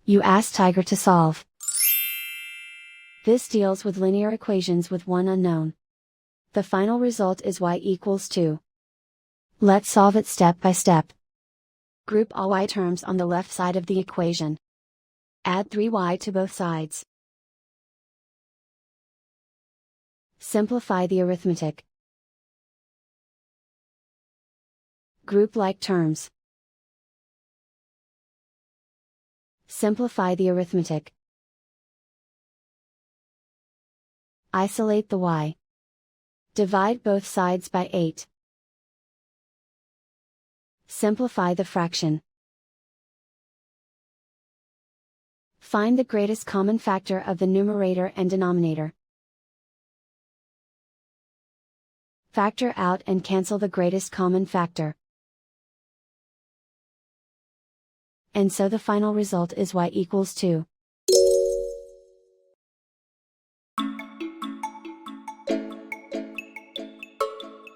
You ask Tiger to solve. This deals with linear equations with one unknown. The final result is y equals 2. Let's solve it step by step. Group all y terms on the left side of the equation. Add 3y to both sides. Simplify the arithmetic. Group like terms. Simplify the arithmetic. Isolate the y. Divide both sides by 8. Simplify the fraction. Find the greatest common factor of the numerator and denominator. Factor out and cancel the greatest common factor. And so the final result is y equals 2.